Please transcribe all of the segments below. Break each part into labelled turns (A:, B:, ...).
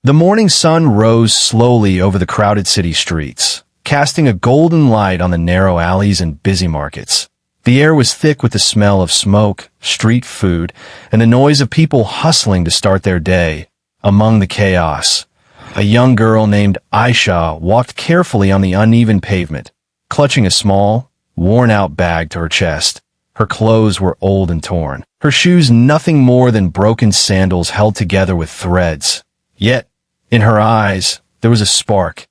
A: The morning sun rose slowly over the crowded city streets, casting a golden light on the narrow alleys and busy markets. The air was thick with the smell of smoke, street food, and the noise of people hustling to start their day. Among the chaos, a young girl named Aisha walked carefully on the uneven pavement, clutching a small, worn-out bag to her chest. Her clothes were old and torn, her shoes nothing more than broken sandals held together with threads. Yet, in her eyes, there was a spark,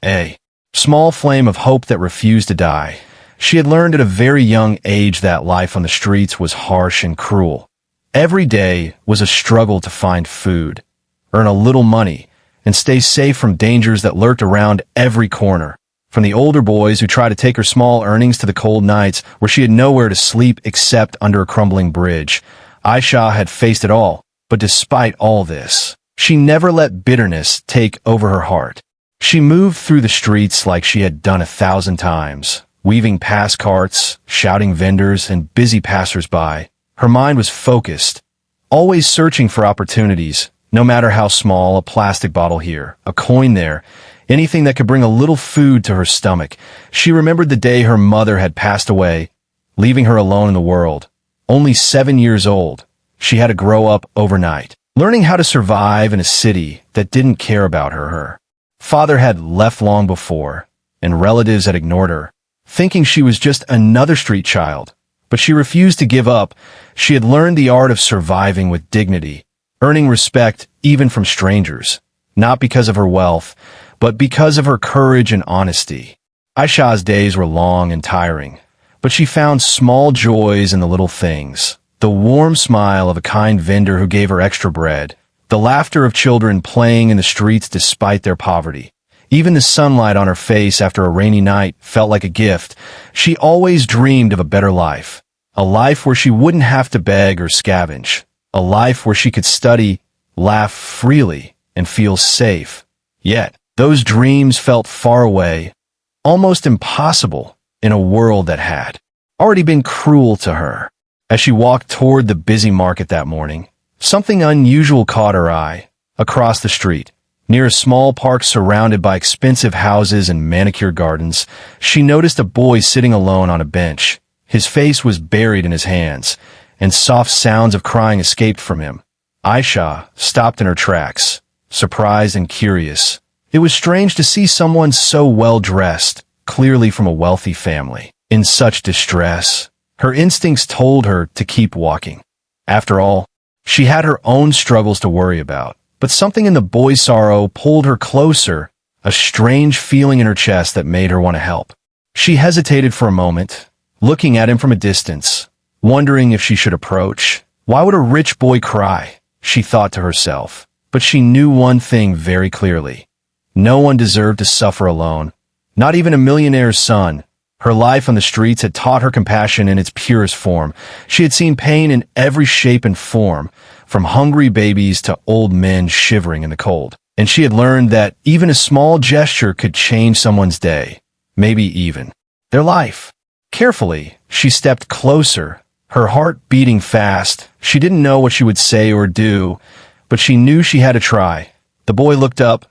A: a small flame of hope that refused to die. She had learned at a very young age that life on the streets was harsh and cruel. Every day was a struggle to find food, earn a little money, and stay safe from dangers that lurked around every corner. From the older boys who tried to take her small earnings to the cold nights where she had nowhere to sleep except under a crumbling bridge, Aisha had faced it all. But despite all this, she never let bitterness take over her heart. She moved through the streets like she had done 1,000 times, weaving past carts, shouting vendors, and busy passers-by. Her mind was focused, always searching for opportunities, no matter how small, a plastic bottle here, a coin there, anything that could bring a little food to her stomach. She remembered the day her mother had passed away, leaving her alone in the world. Only 7 years old, she had to grow up overnight, learning how to survive in a city that didn't care about her. Her father had left long before, and relatives had ignored her, thinking she was just another street child. But she refused to give up. She had learned the art of surviving with dignity, earning respect even from strangers, not because of her wealth, but because of her courage and honesty. Aisha's days were long and tiring, but she found small joys in the little things. The warm smile of a kind vendor who gave her extra bread, the laughter of children playing in the streets despite their poverty. Even the sunlight on her face after a rainy night felt like a gift. She always dreamed of a better life, a life where she wouldn't have to beg or scavenge, a life where she could study, laugh freely, and feel safe. Yet, those dreams felt far away, almost impossible in a world that had already been cruel to her. As she walked toward the busy market that morning, something unusual caught her eye. Across the street, near a small park surrounded by expensive houses and manicured gardens, she noticed a boy sitting alone on a bench. His face was buried in his hands, and soft sounds of crying escaped from him. Aisha stopped in her tracks, surprised and curious. It was strange to see someone so well-dressed, clearly from a wealthy family, in such distress. Her instincts told her to keep walking. After all, she had her own struggles to worry about, but something in the boy's sorrow pulled her closer, a strange feeling in her chest that made her want to help. She hesitated for a moment, looking at him from a distance, wondering if she should approach. Why would a rich boy cry? She thought to herself. But she knew one thing very clearly. No one deserved to suffer alone, not even a millionaire's son. Her life on the streets had taught her compassion in its purest form. She had seen pain in every shape and form, from hungry babies to old men shivering in the cold. And she had learned that even a small gesture could change someone's day, maybe even their life. Carefully, she stepped closer, her heart beating fast. She didn't know what she would say or do, but she knew she had to try. The boy looked up,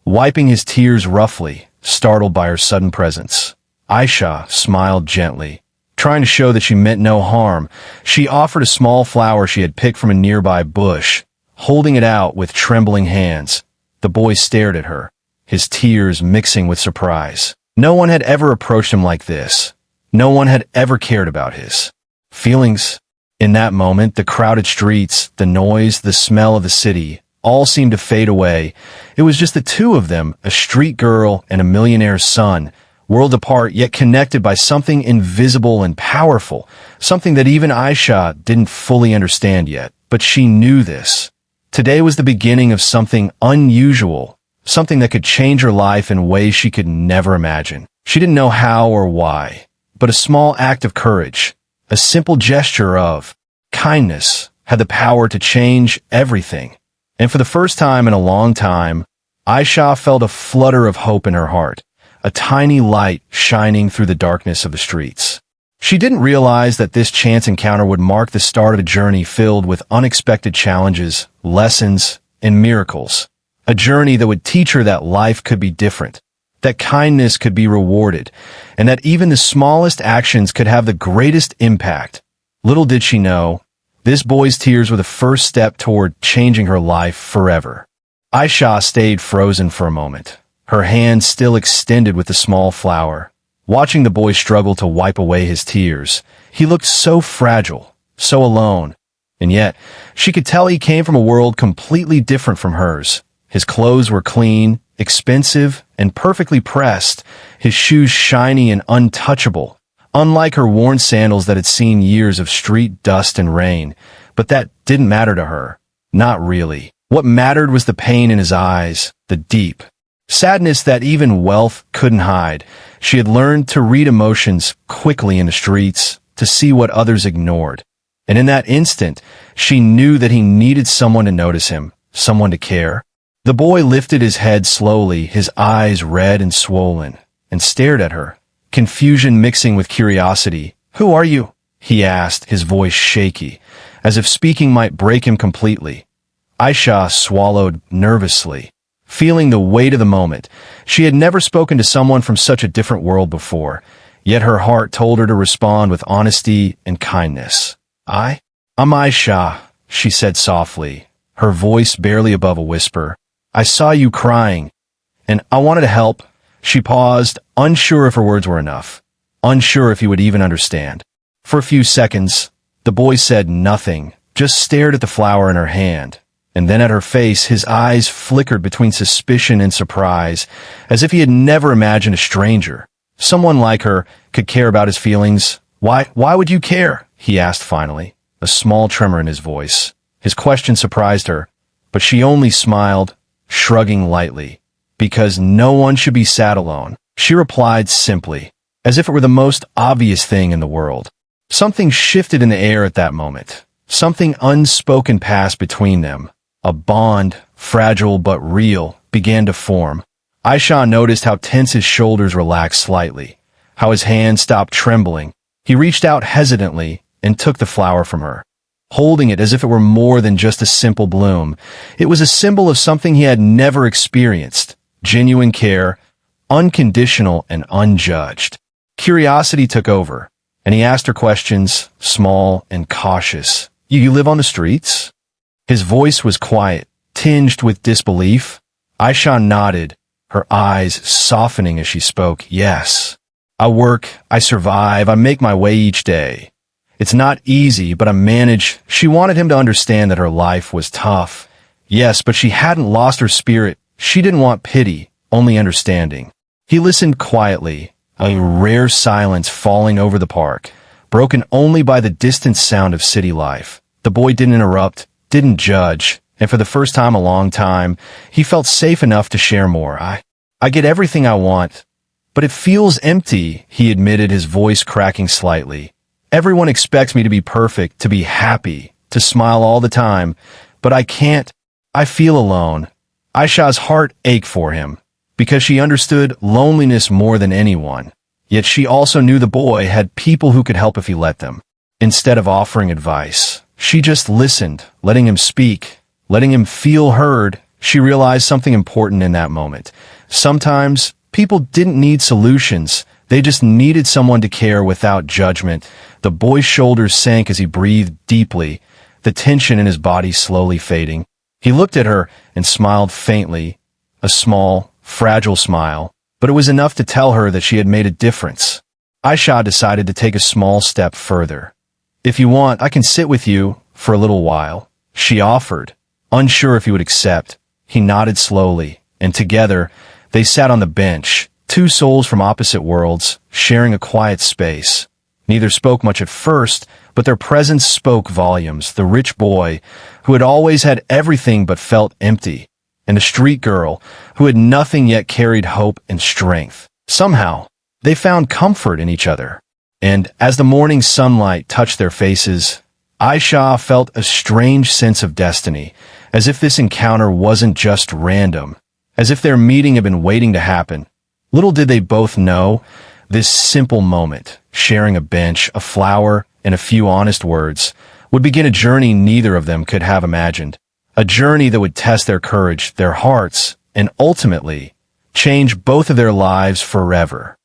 A: wiping his tears roughly, startled by her sudden presence. Aisha smiled gently, trying to show that she meant no harm. She offered a small flower she had picked from a nearby bush, holding it out with trembling hands. The boy stared at her, his tears mixing with surprise. No one had ever approached him like this. No one had ever cared about his feelings. In that moment, the crowded streets, the noise, the smell of the city, all seemed to fade away. It was just the two of them, a street girl and a millionaire's son, worlds apart yet connected by something invisible and powerful, something that even Aisha didn't fully understand yet. But she knew this. Today was the beginning of something unusual, something that could change her life in ways she could never imagine. She didn't know how or why, but a small act of courage, a simple gesture of kindness, had the power to change everything. And for the first time in a long time, Aisha felt a flutter of hope in her heart, a tiny light shining through the darkness of the streets. She didn't realize that this chance encounter would mark the start of a journey filled with unexpected challenges, lessons, and miracles. A journey that would teach her that life could be different, that kindness could be rewarded, and that even the smallest actions could have the greatest impact. Little did she know, this boy's tears were the first step toward changing her life forever. Aisha stayed frozen for a moment, her hand still extended with the small flower. Watching the boy struggle to wipe away his tears, he looked so fragile, so alone. And yet, she could tell he came from a world completely different from hers. His clothes were clean, expensive, and perfectly pressed, his shoes shiny and untouchable, unlike her worn sandals that had seen years of street dust and rain. But that didn't matter to her. Not really. What mattered was the pain in his eyes, the deep sadness that even wealth couldn't hide. She had learned to read emotions quickly in the streets, to see what others ignored. And in that instant, she knew that he needed someone to notice him, someone to care. The boy lifted his head slowly, his eyes red and swollen, and stared at her, confusion mixing with curiosity. "Who are you?" he asked, his voice shaky, as if speaking might break him completely. Aisha swallowed nervously, feeling the weight of the moment. She had never spoken to someone from such a different world before, yet her heart told her to respond with honesty and kindness. I'm Aisha," she said softly, her voice barely above a whisper. "I saw you crying, and I wanted to help." She paused, unsure if her words were enough, unsure if he would even understand. For a few seconds, the boy said nothing, just stared at the flower in her hand. And then at her face, his eyes flickered between suspicion and surprise, as if he had never imagined a stranger, someone like her, could care about his feelings. Why would you care?" he asked finally, a small tremor in his voice. His question surprised her, but she only smiled, shrugging lightly. "Because no one should be sad alone," she replied simply, as if it were the most obvious thing in the world. Something shifted in the air at that moment. Something unspoken passed between them. A bond, fragile but real, began to form. Aisha noticed how tense his shoulders relaxed slightly, how his hand stopped trembling. He reached out hesitantly and took the flower from her, holding it as if it were more than just a simple bloom. It was a symbol of something he had never experienced: genuine care, unconditional and unjudged. Curiosity took over, and he asked her questions, small and cautious. You live on the streets?" His voice was quiet, tinged with disbelief. Aisha nodded, her eyes softening as she spoke. "Yes. I work, I survive, I make my way each day. It's not easy, but I manage." She wanted him to understand that her life was tough. Yes, but she hadn't lost her spirit. She didn't want pity, only understanding. He listened quietly, a rare silence falling over the park, broken only by the distant sound of city life. The boy didn't interrupt, didn't judge, and for the first time in a long time, he felt safe enough to share more. I get everything I want, but it feels empty," he admitted, his voice cracking slightly. "Everyone expects me to be perfect, to be happy, to smile all the time, but I can't. I feel alone." Aisha's heart ached for him, because she understood loneliness more than anyone. Yet she also knew the boy had people who could help if he let them. Instead of offering advice, she just listened, letting him speak, letting him feel heard. She realized something important in that moment. Sometimes, people didn't need solutions. They just needed someone to care without judgment. The boy's shoulders sank as he breathed deeply, the tension in his body slowly fading. He looked at her and smiled faintly, a small, fragile smile, but it was enough to tell her that she had made a difference. Aisha decided to take a small step further. "If you want, I can sit with you for a little while," she offered, unsure if he would accept. He nodded slowly, and together, they sat on the bench, two souls from opposite worlds, sharing a quiet space. Neither spoke much at first, but their presence spoke volumes. The rich boy, who had always had everything but felt empty, and the street girl, who had nothing yet carried hope and strength. Somehow, they found comfort in each other. And as the morning sunlight touched their faces, Aisha felt a strange sense of destiny, as if this encounter wasn't just random, as if their meeting had been waiting to happen. Little did they both know, this simple moment, sharing a bench, a flower, and a few honest words, would begin a journey neither of them could have imagined. A journey that would test their courage, their hearts, and ultimately change both of their lives forever.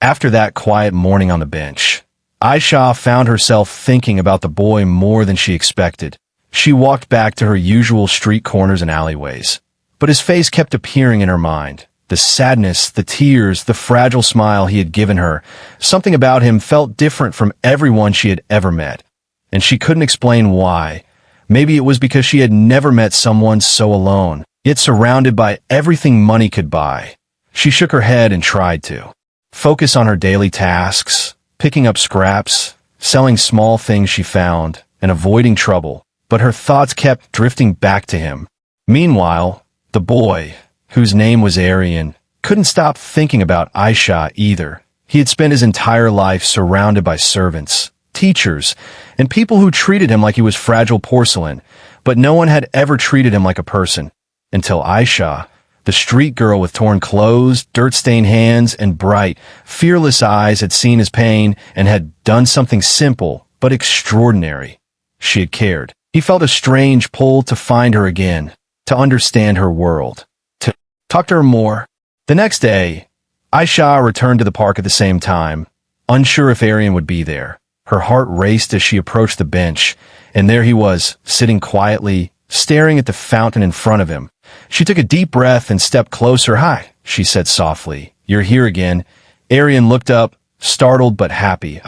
A: After that quiet morning on the bench, Aisha found herself thinking about the boy more than she expected. She walked back to her usual street corners and alleyways, but his face kept appearing in her mind. The sadness, the tears, the fragile smile he had given her. Something about him felt different from everyone she had ever met, and she couldn't explain why. Maybe it was because she had never met someone so alone, yet surrounded by everything money could buy. She shook her head and tried to focus on her daily tasks, picking up scraps, selling small things she found, and avoiding trouble, but her thoughts kept drifting back to him. Meanwhile, the boy, whose name was Aryan, couldn't stop thinking about Aisha either. He had spent his entire life surrounded by servants, teachers, and people who treated him like he was fragile porcelain, but no one had ever treated him like a person. Until Aisha, the street girl with torn clothes, dirt-stained hands, and bright, fearless eyes, had seen his pain and had done something simple but extraordinary. She had cared. He felt a strange pull to find her again, to understand her world, to talk to her more. The next day, Aisha returned to the park at the same time, unsure if Aryan would be there. Her heart raced as she approached the bench, and there he was, sitting quietly, staring at the fountain in front of him. She took a deep breath and stepped closer. "Hi," she said softly. "You're here again." Aryan looked up, startled but happy.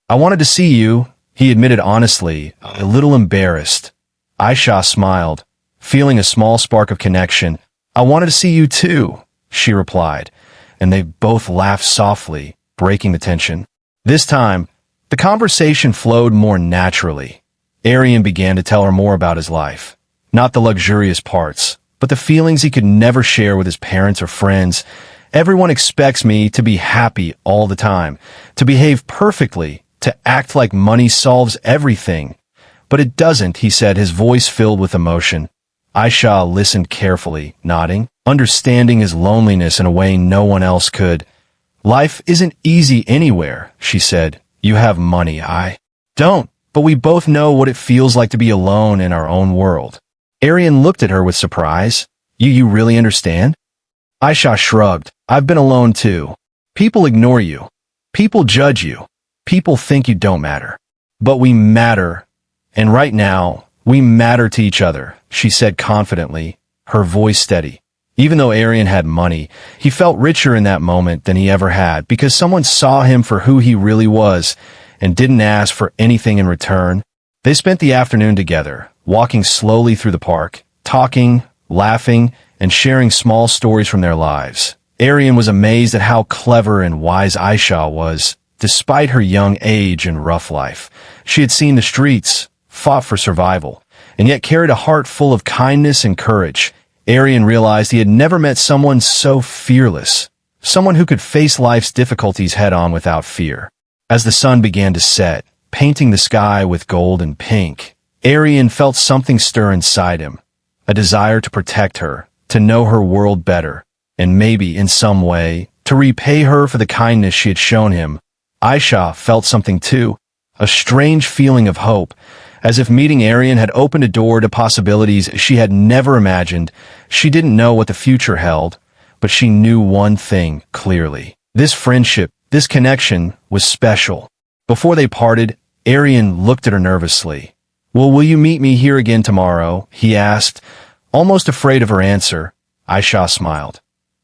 A: I wanted to see you," he admitted honestly, a little embarrassed. Aisha smiled, feeling a small spark of connection. "I wanted to see you too," she replied, and they both laughed softly, breaking the tension. This time, the conversation flowed more naturally. Aryan began to tell her more about his life. Not the luxurious parts, but the feelings he could never share with his parents or friends. "Everyone expects me to be happy all the time, to behave perfectly, to act like money solves everything. But it doesn't," he said, his voice filled with emotion. Aisha listened carefully, nodding, understanding his loneliness in a way no one else could. "Life isn't easy anywhere," she said. "You have money, I don't, but we both know what it feels like to be alone in our own world." Aryan looked at her with surprise. You really understand?" Aisha shrugged. "I've been alone too. People ignore you. People judge you. People think you don't matter. But we matter. And right now, we matter to each other," she said confidently, her voice steady. Even though Aryan had money, he felt richer in that moment than he ever had because someone saw him for who he really was and didn't ask for anything in return. They spent the afternoon together, walking slowly through the park, talking, laughing, and sharing small stories from their lives. Aryan was amazed at how clever and wise Aisha was, despite her young age and rough life. She had seen the streets, fought for survival, and yet carried a heart full of kindness and courage. Aryan realized he had never met someone so fearless, someone who could face life's difficulties head-on without fear. As the sun began to set, painting the sky with gold and pink, Aryan felt something stir inside him, a desire to protect her, to know her world better, and maybe, in some way, to repay her for the kindness she had shown him. Aisha felt something too, a strange feeling of hope, as if meeting Aryan had opened a door to possibilities she had never imagined. She didn't know what the future held, but she knew one thing clearly. This friendship, this connection, was special. Before they parted, Aryan looked at her nervously. "Well, will you meet me here again tomorrow?" he asked, almost afraid of her answer. Aisha smiled.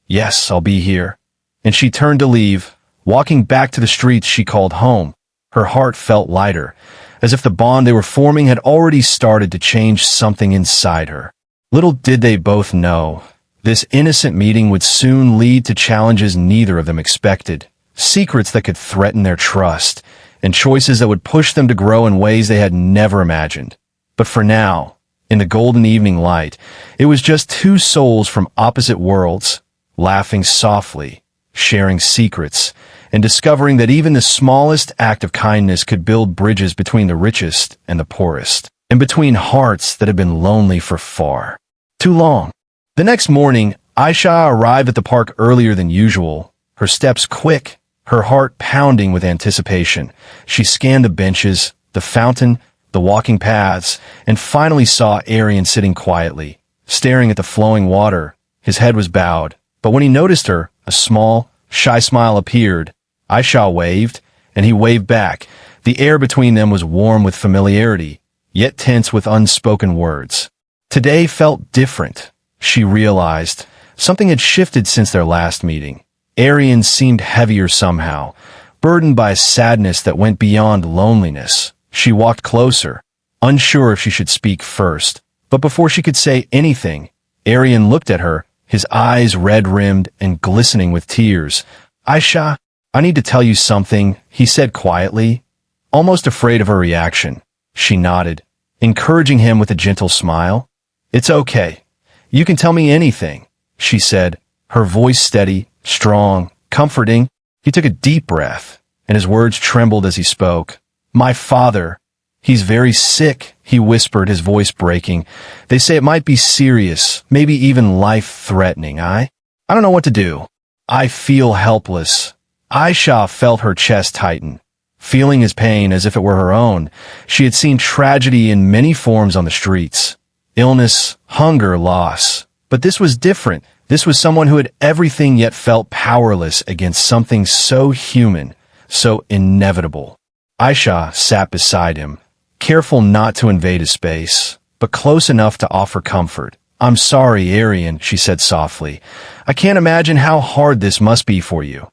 A: "Yes, I'll be here." And she turned to leave, walking back to the streets she called home. Her heart felt lighter, as if the bond they were forming had already started to change something inside her. Little did they both know, this innocent meeting would soon lead to challenges neither of them expected, secrets that could threaten their trust, and choices that would push them to grow in ways they had never imagined. But for now, in the golden evening light, it was just two souls from opposite worlds, laughing softly, sharing secrets, and discovering that even the smallest act of kindness could build bridges between the richest and the poorest, and between hearts that had been lonely for far too long. The next morning, Aisha arrived at the park earlier than usual, her steps quick, her heart pounding with anticipation. She scanned the benches, the fountain, the walking paths, and finally saw Arian sitting quietly, staring at the flowing water. His head was bowed, but when he noticed her, a small, shy smile appeared. Aisha waved, and he waved back. The air between them was warm with familiarity, yet tense with unspoken words. Today felt different, she realized. Something had shifted since their last meeting. Arian seemed heavier somehow, burdened by a sadness that went beyond loneliness. She walked closer, unsure if she should speak first. But before she could say anything, Arian looked at her, his eyes red-rimmed and glistening with tears. "Aisha, I need to tell you something," he said quietly, almost afraid of her reaction. She nodded, encouraging him with a gentle smile. "It's okay. You can tell me anything," she said, her voice steady, strong, comforting. He took a deep breath, and his words trembled as he spoke. "My father, he's very sick," he whispered, his voice breaking. "They say it might be serious, maybe even life-threatening. I don't know what to do. I feel helpless." Aisha felt her chest tighten, feeling his pain as if it were her own. She had seen tragedy in many forms on the streets. Illness, hunger, loss. But this was different. This was someone who had everything yet felt powerless against something so human, so inevitable. Aisha sat beside him, careful not to invade his space, but close enough to offer comfort. "I'm sorry, Arian," she said softly. "I can't imagine how hard this must be for you.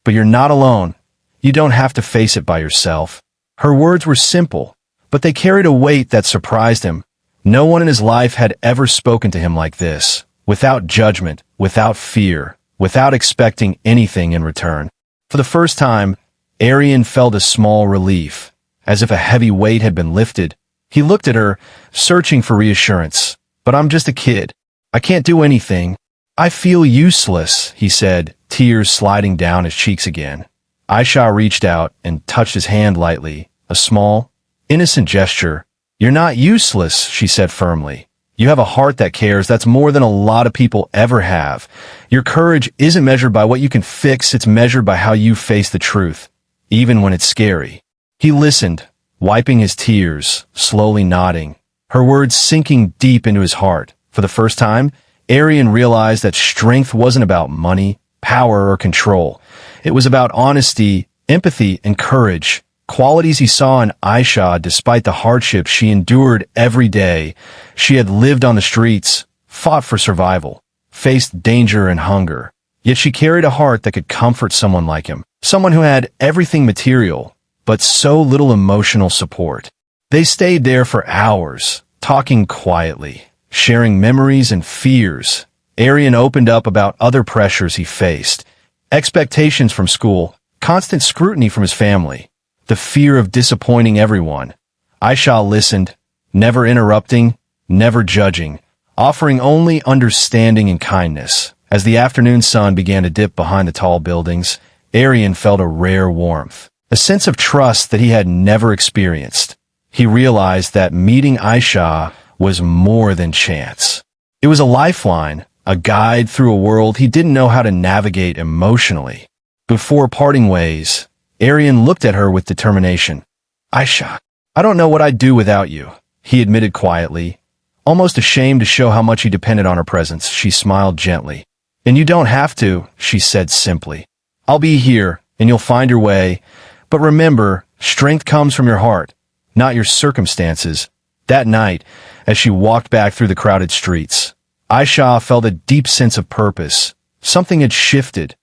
A: But you're not alone. You don't have to face it by yourself." Her words were simple, but they carried a weight that surprised him. No one in his life had ever spoken to him like this, without judgment, without fear, without expecting anything in return. For the first time, Arian felt a small relief, as if a heavy weight had been lifted. He looked at her, searching for reassurance. "But I'm just a kid. I can't do anything. I feel useless," he said, tears sliding down his cheeks again. Aisha reached out and touched his hand lightly, a small, innocent gesture. "You're not useless," she said firmly. "You have a heart that cares. That's more than a lot of people ever have. Your courage isn't measured by what you can fix, it's measured by how you face the truth, even when it's scary." He listened, wiping his tears, slowly nodding, her words sinking deep into his heart. For the first time, Arian realized that strength wasn't about money, power, or control. It was about honesty, empathy, and courage, qualities he saw in Aisha despite the hardships she endured every day. She had lived on the streets, fought for survival, faced danger and hunger. Yet she carried a heart that could comfort someone like him, someone who had everything material, but so little emotional support. They stayed there for hours, talking quietly, sharing memories and fears. Arian opened up about other pressures he faced, expectations from school, constant scrutiny from his family, the fear of disappointing everyone. Aisha listened, never interrupting, never judging, offering only understanding and kindness. As the afternoon sun began to dip behind the tall buildings, Arian felt a rare warmth, a sense of trust that he had never experienced. He realized that meeting Aisha was more than chance. It was a lifeline, a guide through a world he didn't know how to navigate emotionally. Before parting ways, Arian looked at her with determination. "Aisha, I don't know what I'd do without you," he admitted quietly. Almost ashamed to show how much he depended on her presence, she smiled gently. "And you don't have to," she said simply. "I'll be here, and you'll find your way. But remember, strength comes from your heart, not your circumstances." That night, as she walked back through the crowded streets, Aisha felt a deep sense of purpose. Something had shifted,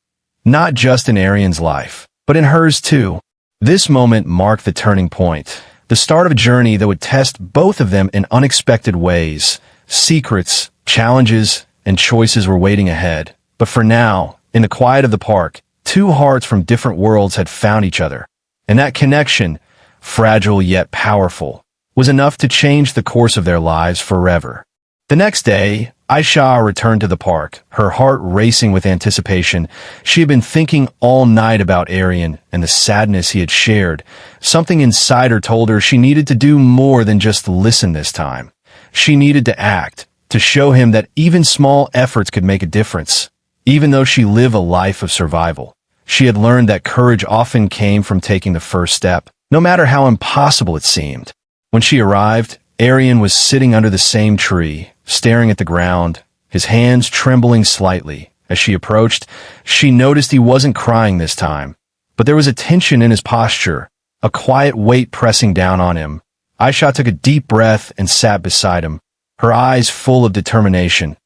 A: not just in Arian's life, but in hers too. This moment marked the turning point, the start of a journey that would test both of them in unexpected ways. Secrets, challenges, and choices were waiting ahead. But for now, in the quiet of the park, two hearts from different worlds had found each other. And that connection, fragile yet powerful, was enough to change the course of their lives forever. The next day, Aisha returned to the park, her heart racing with anticipation. She had been thinking all night about Arian and the sadness he had shared. Something inside her told her she needed to do more than just listen this time. She needed to act, to show him that even small efforts could make a difference. Even though she lived a life of survival, she had learned that courage often came from taking the first step, no matter how impossible it seemed. When she arrived, Arian was sitting under the same tree, staring at the ground, his hands trembling slightly. As she approached, she noticed he wasn't crying this time, but there was a tension in his posture, a quiet weight pressing down on him. Aisha took a deep breath and sat beside him, her eyes full of determination.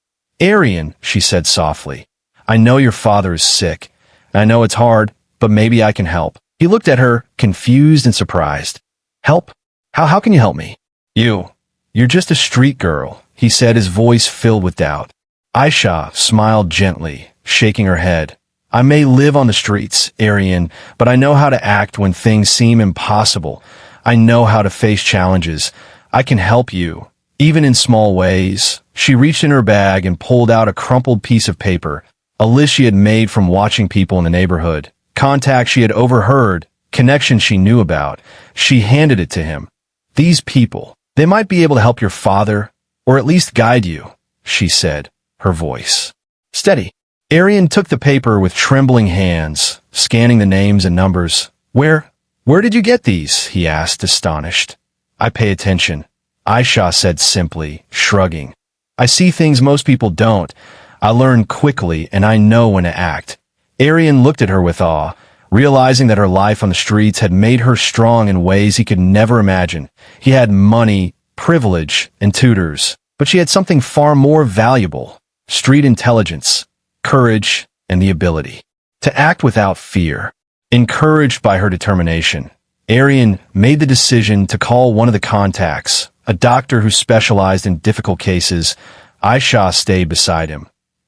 A: "Arian," she said softly, "I know your father is sick. I know it's hard, but maybe I can help." He looked at her, confused and surprised. "Help? How can you help me?" You're just a street girl," he said, his voice filled with doubt. Aisha smiled gently, shaking her head. "I may live on the streets, Arian, but I know how to act when things seem impossible. I know how to face challenges. I can help you, even in small ways." She reached in her bag and pulled out a crumpled piece of paper, a list she had made from watching people in the neighborhood, contacts she had overheard, connections she knew about. She handed it to him. "These people, they might be able to help your father, or at least guide you," she said, her voice steady. Arian took the paper with trembling hands, scanning the names and numbers. Where did you get these?" he asked, astonished. "I pay attention," Aisha said simply, shrugging. "I see things most people don't. I learn quickly, and I know when to act." Arian looked at her with awe, realizing that her life on the streets had made her strong in ways he could never imagine. He had money, privilege, and tutors, but she had something far more valuable: street intelligence, courage, and the ability to act without fear. Encouraged by her determination, Arian made the decision to call one of the contacts, a doctor who specialized in difficult cases. Aisha stayed beside him,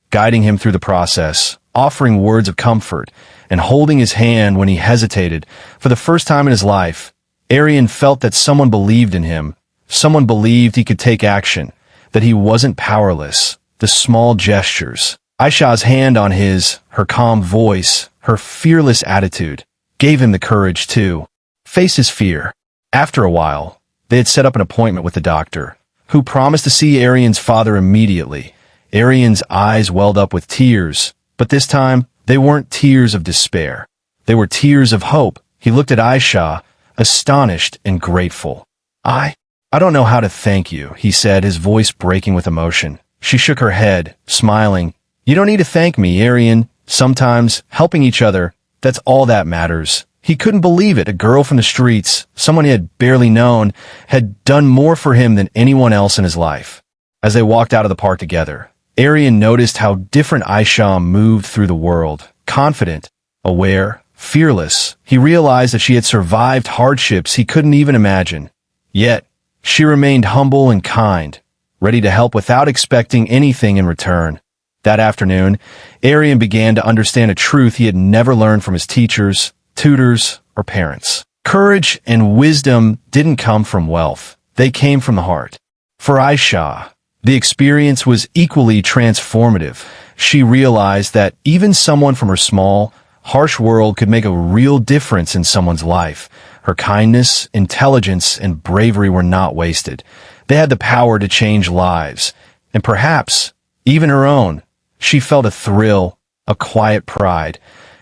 A: guiding him through the process, offering words of comfort, and holding his hand when he hesitated. For the first time in his life, Arian felt that someone believed in him, someone believed he could take action, that he wasn't powerless. The small gestures, Aisha's hand on his, her calm voice, her fearless attitude, gave him the courage to face his fear. After a while, they had set up an appointment with the doctor, who promised to see Arian's father immediately. Arian's eyes welled up with tears, but this time, they weren't tears of despair. They were tears of hope. He looked at Aisha, astonished and grateful. I don't know how to thank you," he said, his voice breaking with emotion. She shook her head, smiling. "You don't need to thank me, Arian. Sometimes, helping each other, that's all that matters." He couldn't believe it. A girl from the streets, someone he had barely known, had done more for him than anyone else in his life. As they walked out of the park together, Arian noticed how different Aisha moved through the world. Confident, aware, fearless. He realized that she had survived hardships he couldn't even imagine. Yet, she remained humble and kind, ready to help without expecting anything in return. That afternoon, Arian began to understand a truth he had never learned from his teachers, tutors, or parents. Courage and wisdom didn't come from wealth. They came from the heart. For Aisha, the experience was equally transformative. She realized that even someone from her small, harsh world could make a real difference in someone's life. Her kindness, intelligence, and bravery were not wasted. They had the power to change lives, and perhaps even her own. She felt a thrill, a quiet pride,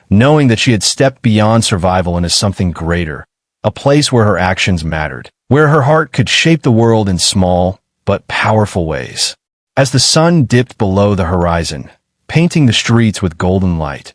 A: knowing that she had stepped beyond survival into something greater, a place where her actions mattered, where her heart could shape the world in small but powerful ways. As the sun dipped below the horizon, painting the streets with golden light,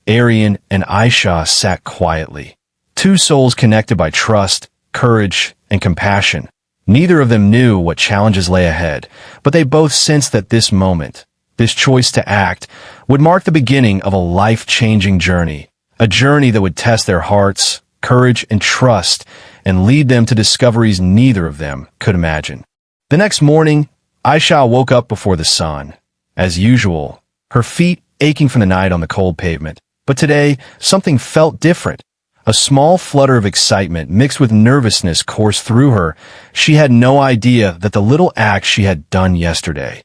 A: Arian and Aisha sat quietly, two souls connected by trust, courage, and compassion. Neither of them knew what challenges lay ahead, but they both sensed that this moment, this choice to act, would mark the beginning of a life-changing journey, a journey that would test their hearts, courage, and trust, and lead them to discoveries neither of them could imagine. The next morning, Aisha woke up before the sun. As usual, her feet aching from the night on the cold pavement. But today, something felt different. A small flutter of excitement mixed with nervousness coursed through her. She had no idea that the little act she had done yesterday,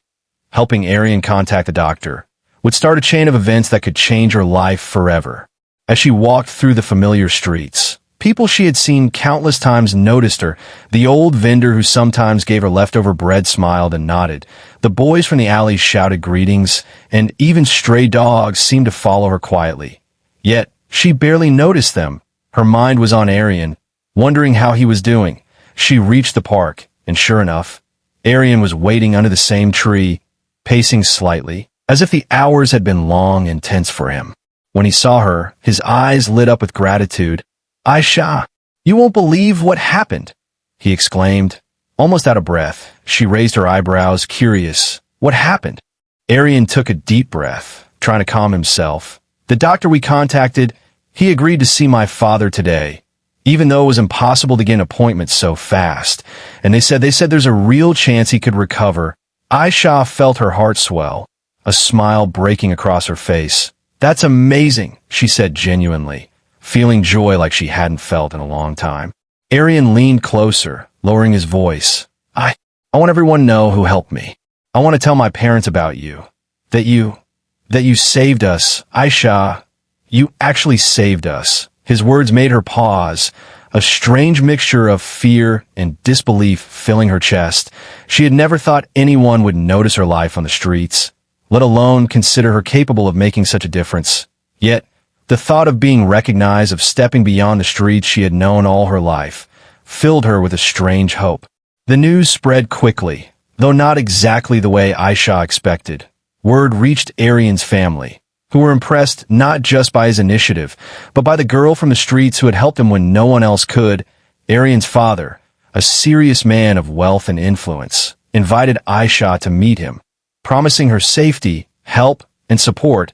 A: helping Arian contact the doctor, would start a chain of events that could change her life forever. As she walked through the familiar streets, people she had seen countless times noticed her. The old vendor who sometimes gave her leftover bread smiled and nodded. The boys from the alleys shouted greetings, and even stray dogs seemed to follow her quietly. Yet, she barely noticed them. Her mind was on Arian, wondering how he was doing. She reached the park, and sure enough, Arian was waiting under the same tree, pacing slightly, as if the hours had been long and tense for him. When he saw her, his eyes lit up with gratitude. "Aisha, you won't believe what happened," he exclaimed. Almost out of breath, she raised her eyebrows, curious. "What happened?" Arian took a deep breath, trying to calm himself. "The doctor we contacted, he agreed to see my father today, even though it was impossible to get an appointment so fast. And they said there's a real chance he could recover." Aisha felt her heart swell, a smile breaking across her face. "That's amazing," she said genuinely, feeling joy like she hadn't felt in a long time. Arian leaned closer, lowering his voice. I want everyone to know who helped me. I want to tell my parents about you. That you saved us. Aisha, you actually saved us." His words made her pause, a strange mixture of fear and disbelief filling her chest. She had never thought anyone would notice her life on the streets, let alone consider her capable of making such a difference. Yet, the thought of being recognized, of stepping beyond the streets she had known all her life, filled her with a strange hope. The news spread quickly, though not exactly the way Aisha expected. Word reached Arian's family, who were impressed not just by his initiative, but by the girl from the streets who had helped him when no one else could. Arian's father, a serious man of wealth and influence, invited Aisha to meet him, promising her safety, help, and support.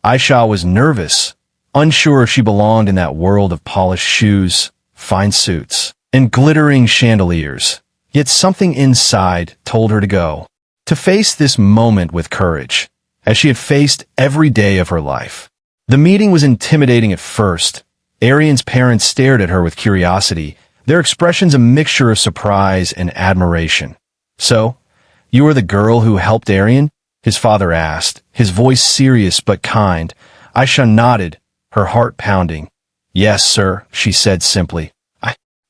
A: Aisha was nervous, unsure if she belonged in that world of polished shoes, fine suits, and glittering chandeliers. Yet something inside told her to go, to face this moment with courage, as she had faced every day of her life. The meeting was intimidating at first. Arian's parents stared at her with curiosity, their expressions a mixture of surprise and admiration. "So, you are the girl who helped Arian?" his father asked, his voice serious but kind. Aisha nodded, her heart pounding. "Yes, sir," she said simply.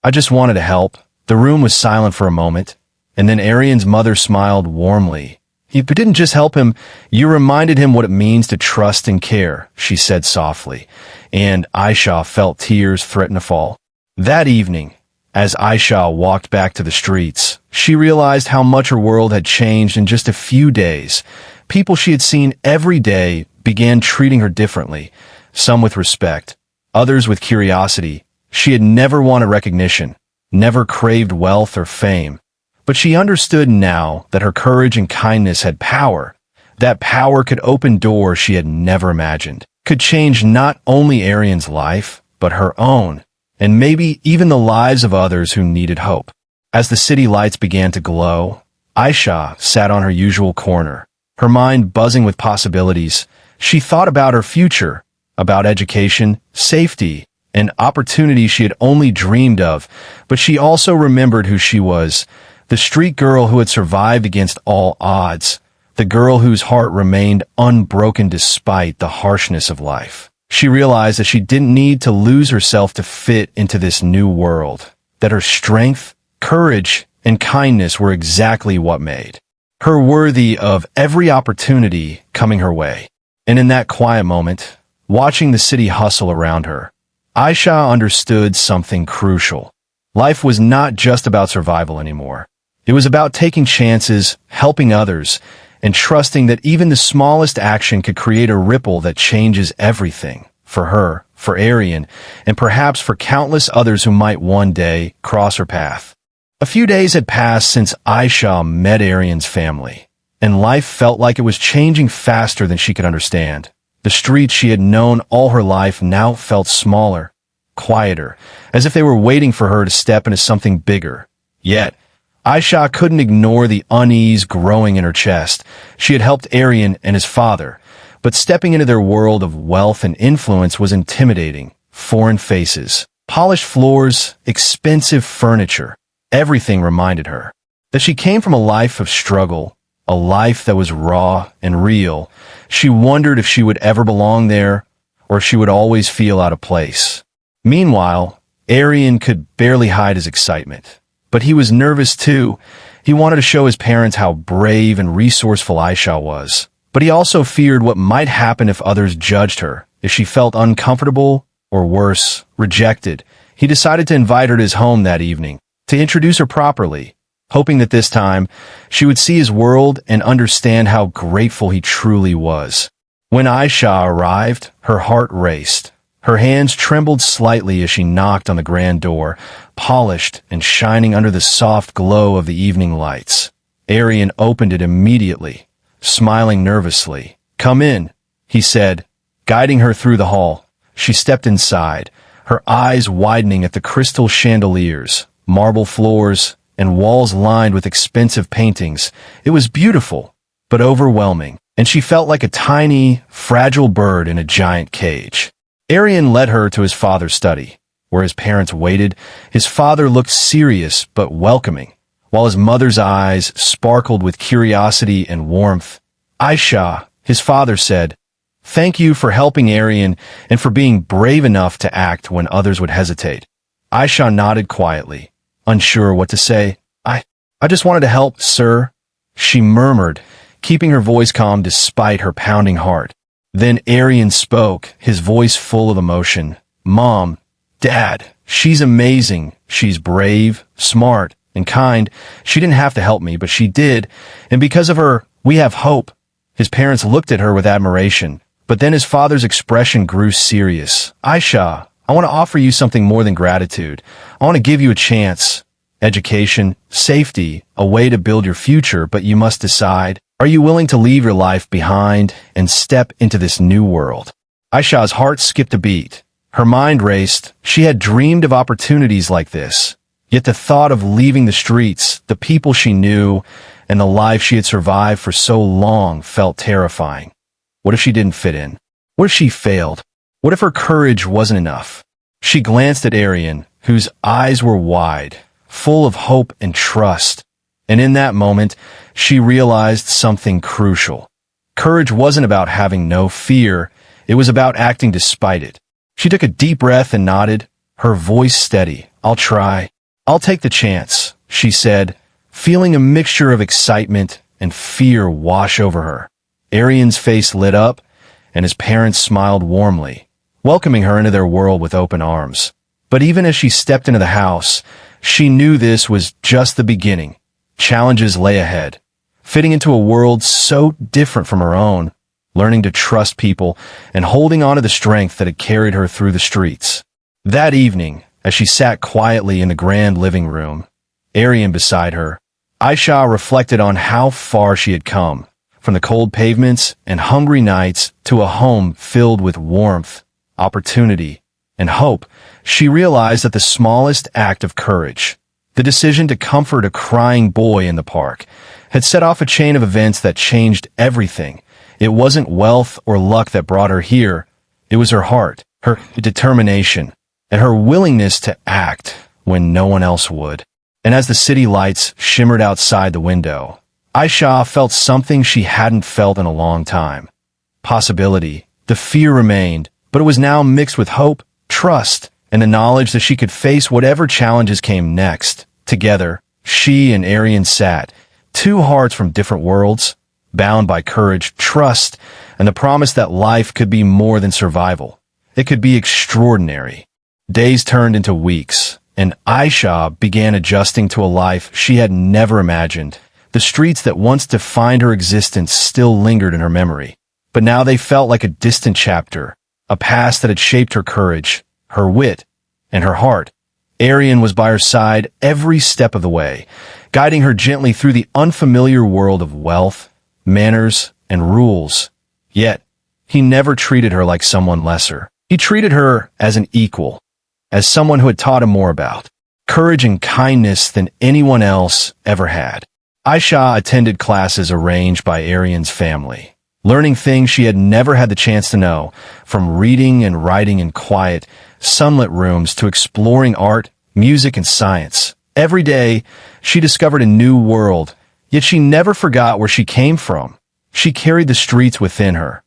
A: I just wanted to help." The room was silent for a moment, and then Arian's mother smiled warmly. "You didn't just help him, you reminded him what it means to trust and care," she said softly, and Aisha felt tears threaten to fall. That evening, as Aisha walked back to the streets, she realized how much her world had changed in just a few days. People she had seen every day began treating her differently, some with respect, others with curiosity. She had never wanted recognition, never craved wealth or fame, but she understood now that her courage and kindness had power. That power could open doors she had never imagined, could change not only Arian's life, but her own, and maybe even the lives of others who needed hope. As the city lights began to glow, Aisha sat on her usual corner, her mind buzzing with possibilities. She thought about her future, about education, safety, and opportunities she had only dreamed of, but she also remembered who she was, the street girl who had survived against all odds, the girl whose heart remained unbroken despite the harshness of life. She realized that she didn't need to lose herself to fit into this new world, that her strength, courage, and kindness were exactly what made her worthy of every opportunity coming her way. And in that quiet moment, watching the city hustle around her, Aisha understood something crucial. Life was not just about survival anymore. It was about taking chances, helping others, and trusting that even the smallest action could create a ripple that changes everything. For her, for Arian, and perhaps for countless others who might one day cross her path. A few days had passed since Aisha met Arian's family, and life felt like it was changing faster than she could understand. The streets she had known all her life now felt smaller, quieter, as if they were waiting for her to step into something bigger. Yet, Aisha couldn't ignore the unease growing in her chest. She had helped Arian and his father, but stepping into their world of wealth and influence was intimidating. Foreign faces, polished floors, expensive furniture, everything reminded her that she came from a life of struggle, a life that was raw and real. She wondered if she would ever belong there, or if she would always feel out of place. Meanwhile, Arian could barely hide his excitement. But he was nervous too. He wanted to show his parents how brave and resourceful Aisha was. But he also feared what might happen if others judged her, if she felt uncomfortable, or worse, rejected. He decided to invite her to his home that evening, to introduce her properly, hoping that this time she would see his world and understand how grateful he truly was. When Aisha arrived, her heart raced. Her hands trembled slightly as she knocked on the grand door, polished and shining under the soft glow of the evening lights. Arian opened it immediately, smiling nervously. "Come in," he said, guiding her through the hall. She stepped inside, her eyes widening at the crystal chandeliers, marble floors, and walls lined with expensive paintings. It was beautiful, but overwhelming, and she felt like a tiny, fragile bird in a giant cage. Arian led her to his father's study, where his parents waited. His father looked serious but welcoming, while his mother's eyes sparkled with curiosity and warmth. "Aisha," his father said, "thank you for helping Arian and for being brave enough to act when others would hesitate." Aisha nodded quietly, unsure what to say. I just wanted to help, sir," she murmured, keeping her voice calm despite her pounding heart. Then Arian spoke, his voice full of emotion. "Mom, Dad, she's amazing. She's brave, smart, and kind. She didn't have to help me, but she did, and because of her, we have hope." His parents looked at her with admiration, but then his father's expression grew serious. "Aisha, I want to offer you something more than gratitude. I want to give you a chance. Education, safety, a way to build your future, but you must decide. Are you willing to leave your life behind and step into this new world?" Aisha's heart skipped a beat. Her mind raced. She had dreamed of opportunities like this. Yet the thought of leaving the streets, the people she knew, and the life she had survived for so long felt terrifying. What if she didn't fit in? What if she failed? What if her courage wasn't enough? She glanced at Arian, whose eyes were wide, full of hope and trust. And in that moment, she realized something crucial. Courage wasn't about having no fear. It was about acting despite it. She took a deep breath and nodded, her voice steady. "I'll try. I'll take the chance," she said, feeling a mixture of excitement and fear wash over her. Arian's face lit up, and his parents smiled warmly, welcoming her into their world with open arms. But even as she stepped into the house, she knew this was just the beginning. Challenges lay ahead. Fitting into a world so different from her own, learning to trust people, and holding on to the strength that had carried her through the streets. That evening, as she sat quietly in the grand living room, Arian beside her, Aisha reflected on how far she had come, from the cold pavements and hungry nights to a home filled with warmth, opportunity, and hope. She realized that the smallest act of courage, the decision to comfort a crying boy in the park, had set off a chain of events that changed everything. It wasn't wealth or luck that brought her here. It was her heart, her determination, and her willingness to act when no one else would. And as the city lights shimmered outside the window, Aisha felt something she hadn't felt in a long time. Possibility. The fear remained, but it was now mixed with hope, trust, and the knowledge that she could face whatever challenges came next. Together, she and Arian sat, two hearts from different worlds, bound by courage, trust, and the promise that life could be more than survival. It could be extraordinary. Days turned into weeks, and Aisha began adjusting to a life she had never imagined. The streets that once defined her existence still lingered in her memory, but now they felt like a distant chapter, a past that had shaped her courage, her wit, and her heart. Arian was by her side every step of the way, guiding her gently through the unfamiliar world of wealth, manners, and rules. Yet, he never treated her like someone lesser. He treated her as an equal, as someone who had taught him more about courage and kindness than anyone else ever had. Aisha attended classes arranged by Arian's family, learning things she had never had the chance to know, from reading and writing in quiet, sunlit rooms to exploring art, music, and science. Every day, she discovered a new world, yet she never forgot where she came from. She carried the streets within her,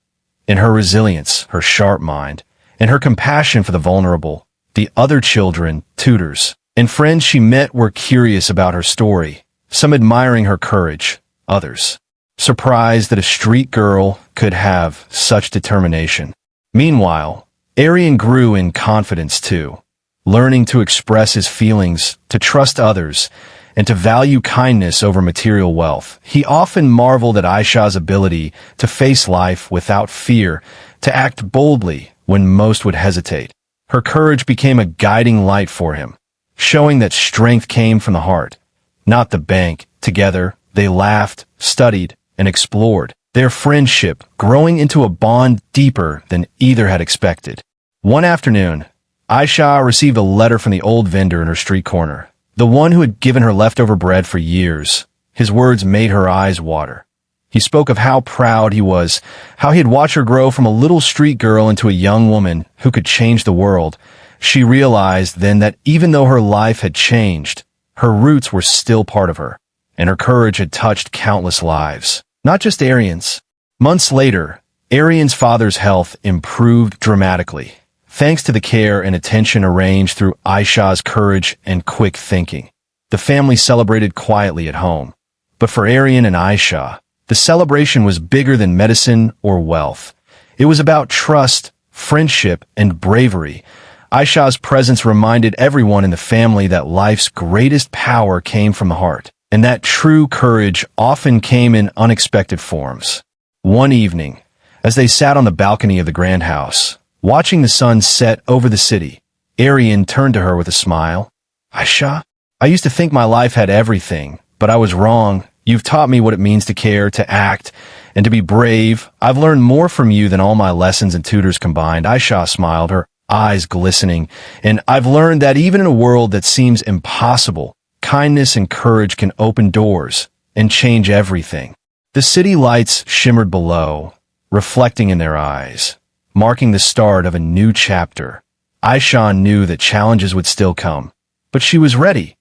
A: in her resilience, her sharp mind, and her compassion for the vulnerable. The other children, tutors, and friends she met were curious about her story, some admiring her courage, others surprised that a street girl could have such determination. Meanwhile, Arian grew in confidence too. learning to express his feelings, to trust others, and to value kindness over material wealth. He often marveled at Aisha's ability to face life without fear, to act boldly when most would hesitate. Her courage became a guiding light for him, showing that strength came from the heart, not the bank. Together, they laughed, studied, and explored, their friendship growing into a bond deeper than either had expected. One afternoon, Aisha received a letter from the old vendor in her street corner, the one who had given her leftover bread for years. His words made her eyes water. He spoke of how proud he was, how he had watched her grow from a little street girl into a young woman who could change the world. She realized then that even though her life had changed, her roots were still part of her, and her courage had touched countless lives, not just Arian's. Months later, Arian's father's health improved dramatically, thanks to the care and attention arranged through Aisha's courage and quick thinking. The family celebrated quietly at home. But for Arian and Aisha, the celebration was bigger than medicine or wealth. It was about trust, friendship, and bravery. Aisha's presence reminded everyone in the family that life's greatest power came from the heart, and that true courage often came in unexpected forms. One evening, as they sat on the balcony of the grand house, watching the sun set over the city, Arian turned to her with a smile. "Aisha, I used to think my life had everything, but I was wrong. You've taught me what it means to care, to act, and to be brave. I've learned more from you than all my lessons and tutors combined." Aisha smiled, her eyes glistening. "And I've learned that even in a world that seems impossible, kindness and courage can open doors and change everything." The city lights shimmered below, reflecting in their eyes, marking the start of a new chapter. Aisha knew that challenges would still come, but she was ready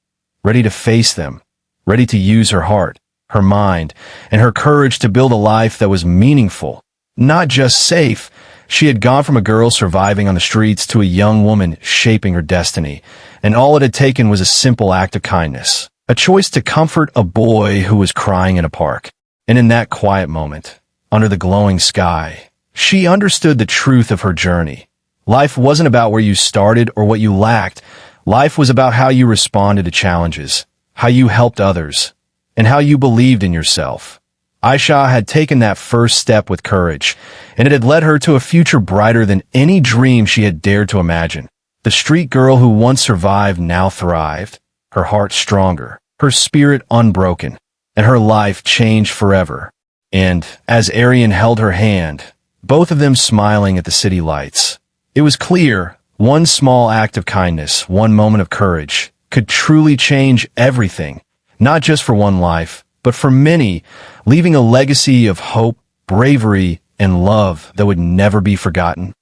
A: to face them, ready to use her heart, her mind, and her courage to build a life that was meaningful, not just safe. She had gone from a girl surviving on the streets to a young woman shaping her destiny, and all it had taken was a simple act of kindness, a choice to comfort a boy who was crying in a park. And in that quiet moment, under the glowing sky, she understood the truth of her journey. Life wasn't about where you started or what you lacked. Life was about how you responded to challenges, how you helped others, and how you believed in yourself. Aisha had taken that first step with courage, and it had led her to a future brighter than any dream she had dared to imagine. The street girl who once survived now thrived, her heart stronger, her spirit unbroken, and her life changed forever. And as Arian held her hand, both of them smiling at the city lights, it was clear one small act of kindness, one moment of courage, could truly change everything, not just for one life, but for many, leaving a legacy of hope, bravery, and love that would never be forgotten.